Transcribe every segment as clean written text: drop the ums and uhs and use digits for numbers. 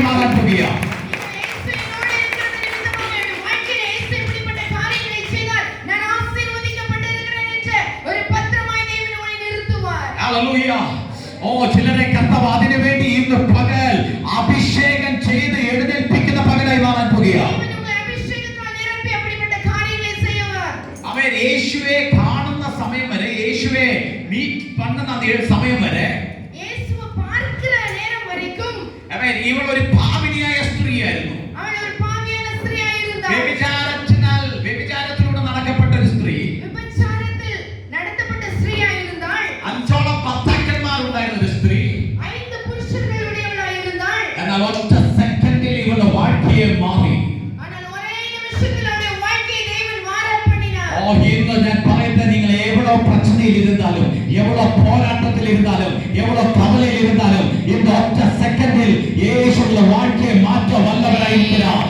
பகலாய் மாறப் போகிறார். Hallelujah. ചിലരെ കർത്താവ് അതിനു വേണ്ടി ഇന്ന് പകൽ അഭിഷേകം ചെയ്ത് എഴുന്നേൽപ്പിക്കുന്ന പകലായി മാറാൻ പോകുകയാണ്. അവൻ യേശുവെ കാണുന്ന സമയം വരെ, യേശുവെ മീറ്റ് പണ്ണുന്ന സമയം വരെ, അവൻ ഇവൾ ഒരു പാപിനിയായ സ്ത്രീയായിരുന്നു. വ്യഭിചാരത്തിലൂടെ നടക്കപ്പെട്ട ഒരു സ്ത്രീ. അഞ്ചോളം ഭർത്താക്കന്മാരുണ്ടായിരുന്ന ഒരു സ്ത്രീ. എന്നാൽ ഒറ്റ സെക്കൻഡിൽ ഇവളുടെ வாழ்க்கைയെ മാറി. ഇന്ന് ഞാൻ പറയുന്നത്, നിങ്ങൾ എവിടെ പ്രശ്നയിൽ ഇരുന്നാലും, എവിടെ പോരാട്ടത്തിൽ ഇരുന്നാലും, എവിടെ കവലയിൽ ഇരുന്നാലും, ഇന്ന് ഒറ്റ സെക്കൻഡിൽ യേശുവിന്റെ வாழ்க்கையை മാറ്റ വല്ലവരായിരിക്കാം.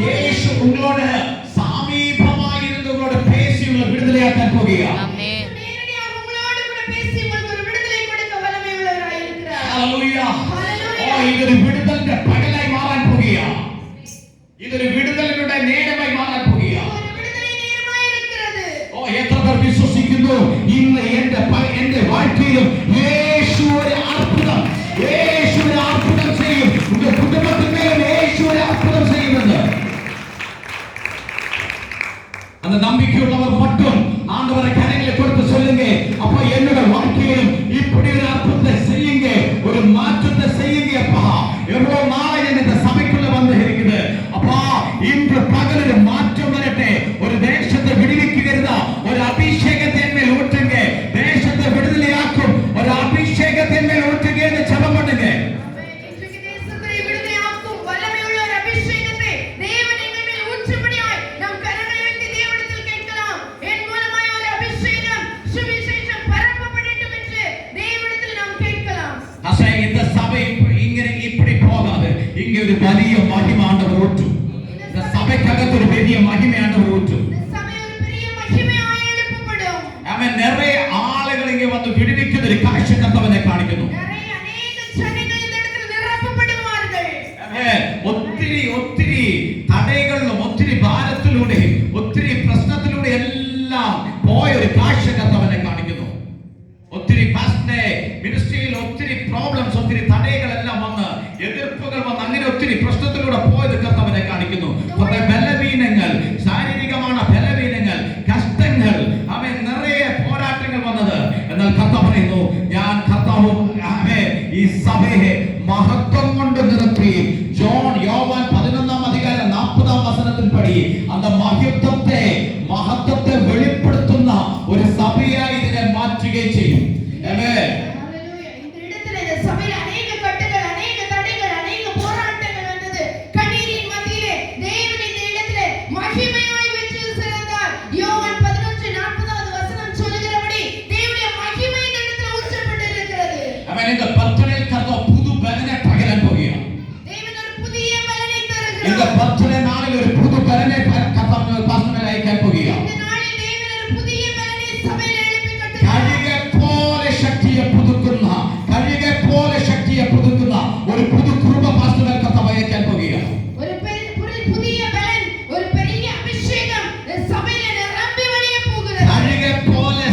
യേശു ഉങ്ങളോട് സമീപമായിരുന്നു ഉങ്ങളോട് പേശി ഉള്ള വിടുതലയാക്കാൻ പോകുകയാണ്. ഇതൊരു വിടുതലിന്റെ പകലായി മാറാൻ പോകുകയാണ്. ഇതൊരു വിടുതലിന്റെ നേരമായി മാറാൻ പോകുകയാണ്. എത്ര പേർ വിശ്വസിക്കുന്നു ഇന്ന് എന്റെ வாழ்க்கைയിലും യേശു ഒരു അത്ഭുതം ചെയ്യും, ഉന്റെ കുടുംബത്തിന്മേലും യേശു ഒരു അത്ഭുതം ചെയ്യുമെന്ന് அந்த நம்பிக்கையுள்ளவர் மட்டும் ஆண்டவரை கரங்களை கொடுத்து சொல்லுங்க, அப்பா என்னோட வாழ்க்கையிலும் இப்படி ஒரு அற்புதத்தை செய்யுங்க, ஒரு மாற்றத்தை செய்யுங்க அப்பா. எவ்வளவு நாளை இந்த சபைக்குள்ள வந்து இருக்குது அப்பா, இன்று பகல் ஒரு மாற்றம் வரட்டே, ஒரு தேசத்தை விடுவிக்கிறதா, ஒரு அபிஷேகத்தின் மேல் ஊற்றுங்க, தேசத்தை விடுதலையாக்கும் ஒரு அபிஷேகத்தின் மேல் ஊற்றுங்க என்று ஜெபம் பண்ணுங்க. இந்த சபை இങ്ങനെ இப்படி போகாது. இங்கே ஒரு വലിയ മഹിമ ആണ്ടവർ ഊറ്റും. இந்த സഭയ്ക്കകത്ത് ഒരു വലിയ മഹിമ ആണ്ടവർ ഊറ്റും. അവൻ നിറയെ ആളുകൾ ഇങ്ങനെ വന്ന് വിടുവിക്കുന്ന ഒരു കാഴ്ച കർത്താവിനെ കാണിക്കുന്നു. ഒത്തിരി തടയങ്ങളിലും ഒത്തിരി ഭാരത്തിലൂടെയും ഒത്തിരി പ്രശ്നത്തിലൂടെ എല്ലാം പോയ ഒരു കാഴ്ച കർത്താവിനെ കാണിക്കുന്നു. ഒത്തിരി പാസ്റ്റേ മിനിസ്ട്രിയിൽ ഒത്തിരി പ്രോബ്ലംസ്, ഒത്തിരി തടയങ്ങളെല്ലാം വന്ന്, എതിർപ്പുകൾ വന്ന്, അങ്ങനെ ഒത്തിരി പ്രശ്നത്തിലൂടെ പോയത് കർത്താവിനെ കാണിക്കുന്നു. കുറെ ബലവീനങ്ങൾ, ശാരീരികமான ബലവീനങ്ങൾ, കഷ്ടങ്ങൾ, അവൻ നിറയെ പോരാട്ടങ്ങൾ വന്നത്. എന്നാൽ കർത്താവ് പറയുന്നു, ഞാൻ കർത്താവ് ഈ സഭയെ മഹത്വം കൊണ്ട് നിറപ്പി. യോവാൻ 11-ാം അധ്യായം 40-ാം വചനത്തിൽ പടി, அந்த മഹത്വത്തെ വെളിപ്പെടുത്തുന്ന ഒരു സഭയായി ഇതിനെ മാറ്റുകയും ചെയ്യും. ആമേൻ. இந்த பர்த்தனையில் கர்த்தர் புது பலனை பகராൻ പോകുകയാണ്. இந்த பர்த்தனை நாளிൽ ഒരു പുതു ബലനെ കർത്താവ് പാസ്റ്ററിനെ അയക്കാൻ പോകുകയാണ്. ശക്തിയെ പുതുക്കുന്ന ഒരു പുതു കൃപ പാസ്റ്ററിനെ കർത്താവ് അയക്കാൻ പോകുകയാണ്.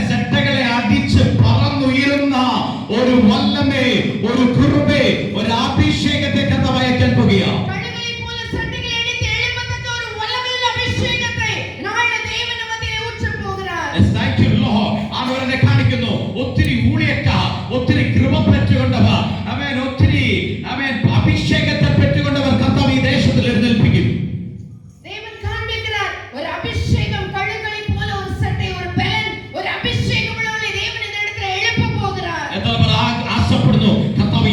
സെട്ടകളെ അടിച്ച് പറന്നുയരുന്ന ഒരു വല്ലമേ, ഒരു കൃപേ, ഒരു അഭിഷേകത്തെ കർത്താവ് അയക്കാൻ പോകുകയാണ്. കാണിക്കുന്നു ഒത്തിരി ഊഴിയക്കാർ, ഒത്തിരി കൃപ പെറ്റുകൊണ്ടവർ, ഒത്തിരി അഭിഷേകത്തെ പെറ്റുകൊണ്ടവർ കർത്താവ് ഈ ദേശത്തിൽ എഴുന്നേൽപ്പിക്കും. ആശപ്പെടുന്നു കർത്താവ്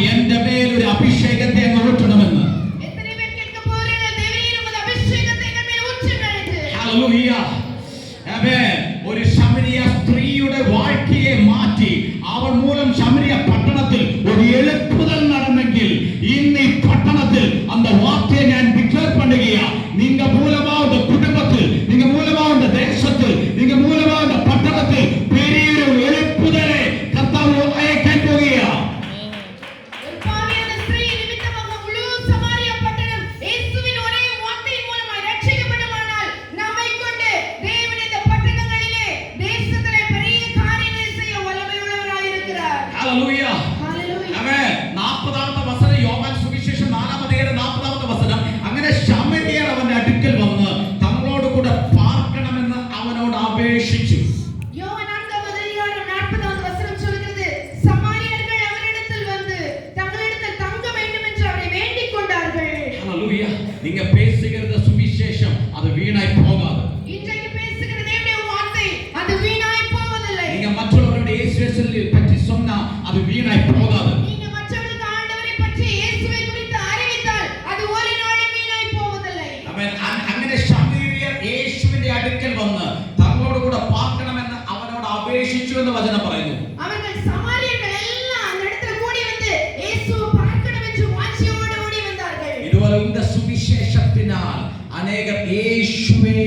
ஹalleluya. நீங்க பேசுகிறது சுவிசேஷம், அது வீணாய் போகாது. இன்றைக்கு பேசுகிற தேவனுடைய வார்த்தை அது வீணாய் போவதில்லை. நீங்க மற்றவர்களுடைய இயேசுவை பற்றி சொன்னா அது வீணாய் போகாது. நீங்க மற்றவர்களுக்கு ஆண்டவரை பற்றி இயேசுவை குறித்து அறிவித்தால் அது ஒரு நாளும் வீணாய் போவதில்லை. ആമേൻ. അങ്ങനെ ശമരിയർ യേശുവിന്റെ അടുക്കൽ വന്ന് തങ്ങളോട് കൂടെ പാർക്കണമെന്ന് അവനോട് അപേക്ഷിച്ചു എന്ന് വചനം പറയുന്നു. அவர்கள் சமாரியர்கள் எல்லாம் அந்த இடத்துல கூடி வந்து இயேசுவை பார்க்கணும் என்று வாஞ்சியோடு ஓடி வந்தார்கள். ഇതുപോലെ இந்த സുവിശേഷത്തിനാൽ അനേകർ യേശുവെ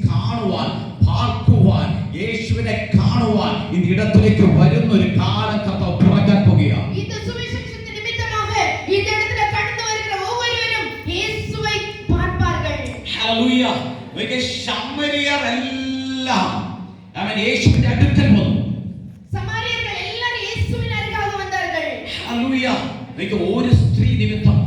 കാണുവാൻ, പാർക്കുവാൻ, യേശുവിനെ കാണുവാൻ இந்த இடத்திലേക്ക് വരുന്ന ഒരു കാലം കർത്താവ് തുറക്കാൻ പോകുകയാണ്. இந்த சுவிசேஷத்தின் நிமித்தமாக இந்த இடத்துல கடந்து வருகிற ஒவ்வொருவரும் இயேசுவை பார்ப்பார்கள். ഹല്ലേലൂയ. ഒരിക്കൽ ശമരിയർ എല്ലാം അവൻ യേശുവിന്റെ അടുക്കൽ വന്നു. சமாரியர்கள் எல்லாரும் இயேசுவின் அருகாக வந்தார்கள். ഹല്ലേലൂയ. ഒരിക്കൽ ഒരു സ്ത്രീ നിമിത്തം